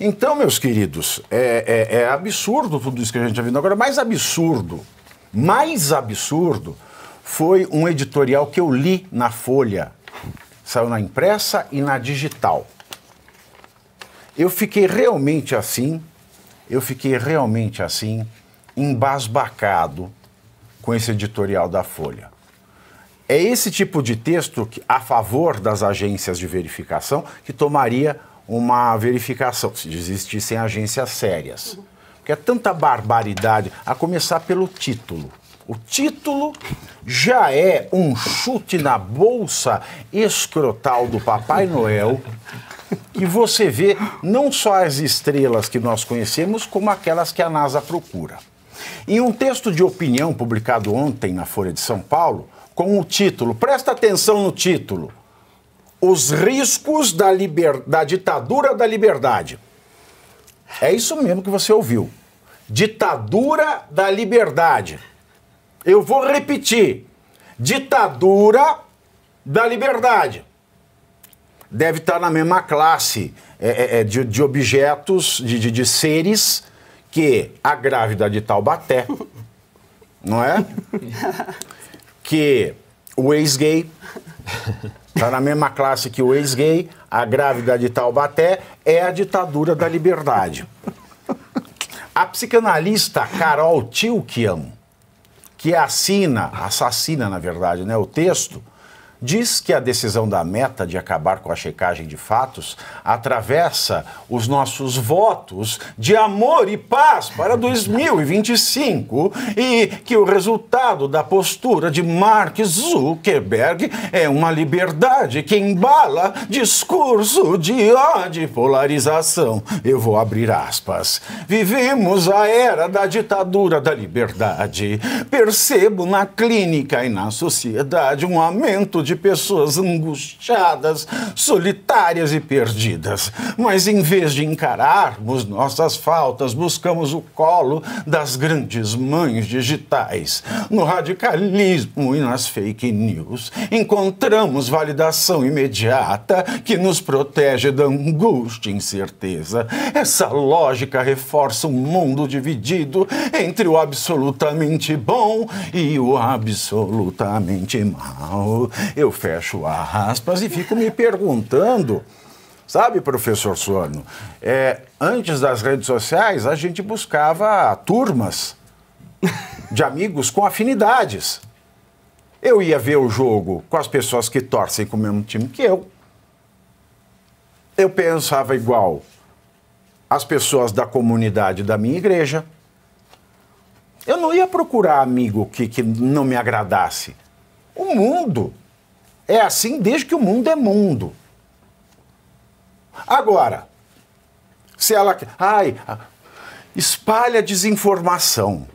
Então, meus queridos, é absurdo tudo isso que a gente está vendo agora. Mais absurdo foi um editorial que eu li na Folha. Saiu na impressa e na digital. Eu fiquei realmente assim, embasbacado com esse editorial da Folha. É esse tipo de texto a favor das agências de verificação que tomaria uma verificação, se existissem agências sérias. Porque é tanta barbaridade, a começar pelo título. O título já é um chute na bolsa escrotal do Papai Noel, que você vê não só as estrelas que nós conhecemos, como aquelas que a NASA procura. Em um texto de opinião publicado ontem na Folha de São Paulo, com o título, presta atenção no título, Os riscos da ditadura da liberdade. É isso mesmo que você ouviu. Ditadura da liberdade. Eu vou repetir. Ditadura da liberdade. Deve estar na mesma classe de objetos, de seres, que a grávida de Taubaté, não é? Que o ex-gay, está na mesma classe que o ex-gay, a grávida de Taubaté é a ditadura da liberdade. A psicanalista Carol Tilkian, que assassina, na verdade, né, o texto, diz que a decisão da Meta de acabar com a checagem de fatos atravessa os nossos votos de amor e paz para 2025 e que o resultado da postura de Mark Zuckerberg é uma liberdade que embala discurso de ódio e polarização. Eu vou abrir aspas. Vivemos a era da ditadura da liberdade. Percebo na clínica e na sociedade um aumento de pessoas angustiadas, solitárias e perdidas. Mas em vez de encararmos nossas faltas, buscamos o colo das grandes mães digitais. No radicalismo e nas fake news, encontramos validação imediata que nos protege da angústia e incerteza. Essa lógica reforça um mundo dividido entre o absolutamente bom e o absolutamente mal. Eu fecho aspas e fico me perguntando, sabe, professor Suano, antes das redes sociais a gente buscava turmas de amigos com afinidades. Eu ia ver o jogo com as pessoas que torcem com o mesmo time que eu. Eu pensava igual as pessoas da comunidade da minha igreja. Eu não ia procurar amigo que não me agradasse. O mundo é assim desde que o mundo é mundo. Agora, se ela... espalha desinformação.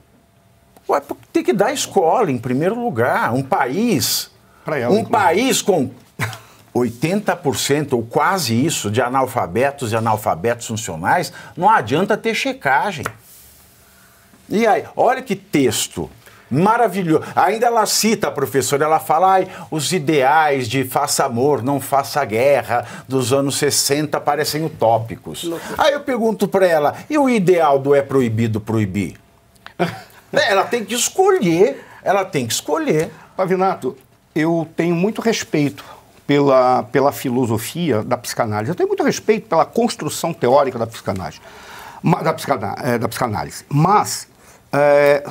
Ué, tem que dar escola em primeiro lugar. Um país com 80% ou quase isso de analfabetos e analfabetos funcionais, não adianta ter checagem. E aí, olha que texto maravilhoso. Ainda ela cita a professora, ela fala, os ideais de faça amor, não faça guerra, dos anos 60 parecem utópicos. Aí eu pergunto para ela, e o ideal do é proibido proibir? Ela tem que escolher, Pavinato, eu tenho muito respeito pela filosofia da psicanálise, eu tenho muito respeito pela construção teórica da psicanálise, mas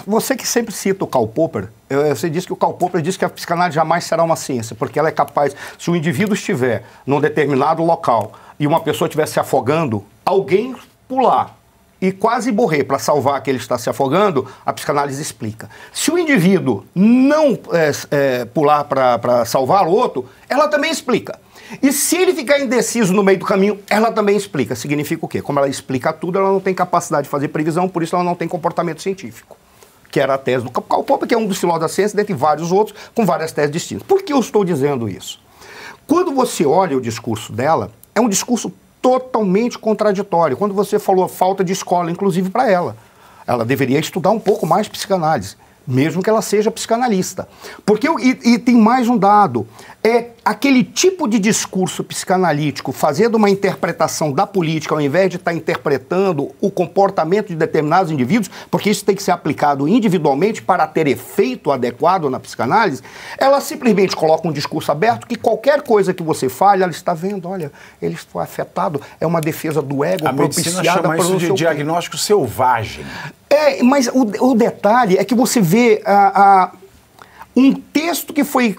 você que sempre cita o Karl Popper, você disse que o Karl Popper diz que a psicanálise jamais será uma ciência, porque ela é capaz, se o indivíduo estiver num determinado local e uma pessoa estiver se afogando, alguém pular e quase morrer para salvar aquele que está se afogando, a psicanálise explica. Se o indivíduo não pular para salvar o outro, ela também explica. E se ele ficar indeciso no meio do caminho, ela também explica. Significa o quê? Como ela explica tudo, ela não tem capacidade de fazer previsão, por isso ela não tem comportamento científico. Que era a tese do Karl Popper, que é um dos filósofos da ciência, dentre vários outros, com várias teses distintas. Por que eu estou dizendo isso? Quando você olha o discurso dela, é um discurso totalmente contraditório. Quando você falou falta de escola, inclusive para ela. Ela deveria estudar um pouco mais psicanálise, mesmo que ela seja psicanalista. Porque, e tem mais um dado, aquele tipo de discurso psicanalítico, fazendo uma interpretação da política, ao invés de estar interpretando o comportamento de determinados indivíduos, porque isso tem que ser aplicado individualmente para ter efeito adequado na psicanálise, ela simplesmente coloca um discurso aberto que qualquer coisa que você fale, ela está vendo, olha, ele foi afetado, é uma defesa do ego, a medicina chama isso de diagnóstico selvagem. Mas o detalhe é que você vê um texto que foi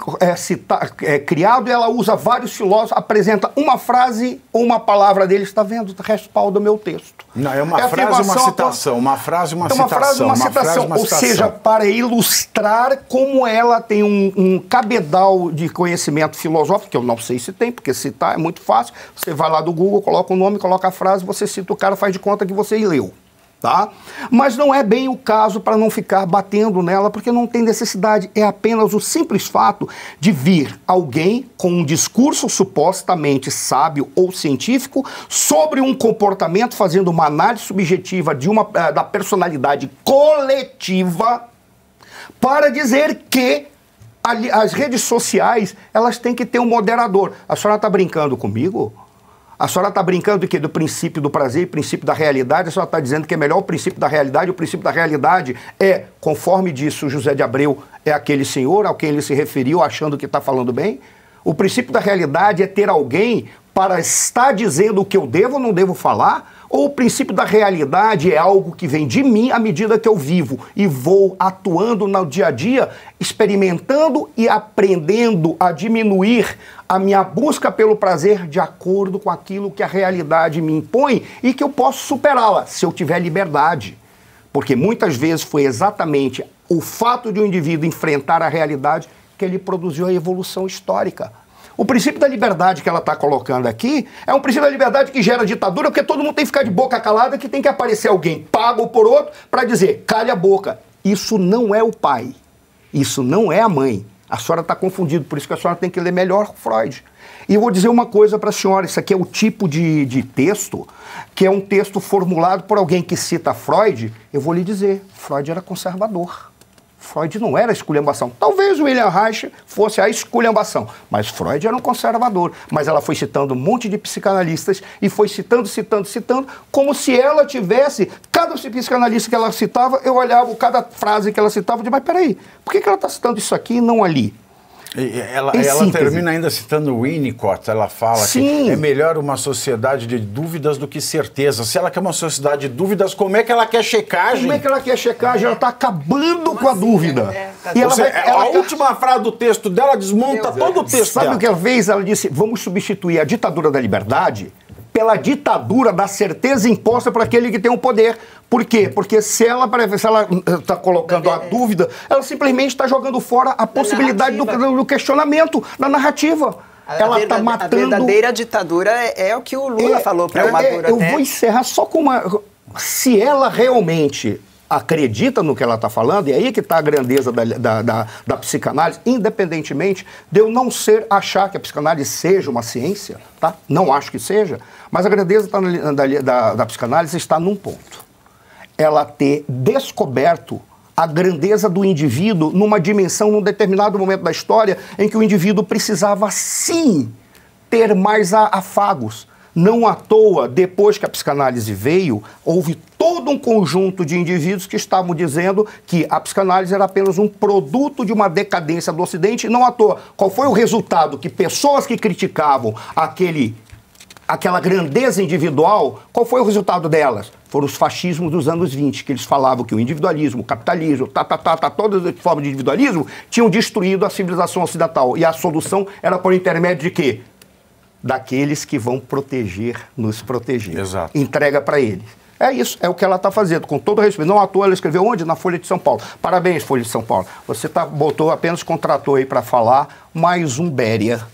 criado e ela usa vários filósofos, apresenta uma frase ou uma palavra dele, está vendo? Respalda o meu texto. Não, é uma frase, uma citação, uma frase, uma citação. Uma frase, uma citação. Ou seja, para ilustrar como ela tem um cabedal de conhecimento filosófico, que eu não sei se tem, porque citar é muito fácil. Você vai lá do Google, coloca o nome, coloca a frase, você cita o cara, faz de conta que você leu. Tá? Mas não é bem o caso para não ficar batendo nela, porque não tem necessidade. É apenas o simples fato de vir alguém com um discurso supostamente sábio ou científico sobre um comportamento, fazendo uma análise subjetiva da personalidade coletiva, para dizer que as redes sociais elas têm que ter um moderador. A senhora está brincando comigo? A senhora está brincando do quê? Do princípio do prazer e princípio da realidade. A senhora está dizendo que é melhor o princípio da realidade. O princípio da realidade é, conforme disse o José de Abreu, é aquele senhor ao quem ele se referiu achando que está falando bem. O princípio da realidade é ter alguém para estar dizendo o que eu devo ou não devo falar. Ou o princípio da realidade é algo que vem de mim à medida que eu vivo e vou atuando no dia a dia, experimentando e aprendendo a diminuir a minha busca pelo prazer de acordo com aquilo que a realidade me impõe e que eu posso superá-la se eu tiver liberdade. Porque muitas vezes foi exatamente o fato de um indivíduo enfrentar a realidade que ele produziu a evolução histórica. O princípio da liberdade que ela está colocando aqui é um princípio da liberdade que gera ditadura, porque todo mundo tem que ficar de boca calada, que tem que aparecer alguém pago por outro para dizer, calha a boca. Isso não é o pai, isso não é a mãe. A senhora está confundida, por isso que a senhora tem que ler melhor Freud. E eu vou dizer uma coisa para a senhora, isso aqui é o tipo de texto, que é um texto formulado por alguém que cita Freud. Eu vou lhe dizer, Freud era conservador. Freud não era esculhambação. Talvez o William Reich fosse a esculhambação, mas Freud era um conservador. Mas ela foi citando um monte de psicanalistas e foi citando, como se ela tivesse, cada psicanalista que ela citava, eu olhava cada frase que ela citava e dizia, mas peraí, por que ela está citando isso aqui e não ali? Ela termina ainda citando Winnicott, ela fala Sim. que é melhor uma sociedade de dúvidas do que certeza. Se ela quer uma sociedade de dúvidas, como é que ela quer checagem? Como é que ela quer checagem? Ela está acabando com a dúvida. E a última frase do texto dela desmonta todo o texto Sabe dela. o que ela fez? Ela disse, vamos substituir a ditadura da liberdade pela ditadura da certeza imposta por aquele que tem o poder. Por quê? Porque se ela está colocando a dúvida, ela simplesmente está jogando fora a possibilidade do questionamento, da narrativa. Ela está matando... A verdadeira ditadura é o que o Lula falou para o Maduro. Eu vou encerrar só com uma... Se ela realmente acredita no que ela está falando, e aí que está a grandeza da psicanálise, independentemente de eu não achar que a psicanálise seja uma ciência, tá? Não acho que seja, mas a grandeza da psicanálise está num ponto. Ela ter descoberto a grandeza do indivíduo numa dimensão, num determinado momento da história, em que o indivíduo precisava, sim, ter mais afagos. Não à toa, depois que a psicanálise veio, houve todo um conjunto de indivíduos que estavam dizendo que a psicanálise era apenas um produto de uma decadência do Ocidente. Não à toa. Qual foi o resultado? Que pessoas que criticavam aquela grandeza individual, qual foi o resultado delas? Foram os fascismos dos anos 20, que eles falavam que o individualismo, o capitalismo, todas as formas de individualismo tinham destruído a civilização ocidental. E a solução era por intermédio de quê? Daqueles que vão nos proteger. Exato. Entrega para eles. É isso, é o que ela está fazendo, com todo respeito. Não à toa ela escreveu onde? Na Folha de São Paulo. Parabéns, Folha de São Paulo. Você apenas contratou aí para falar mais um Béria.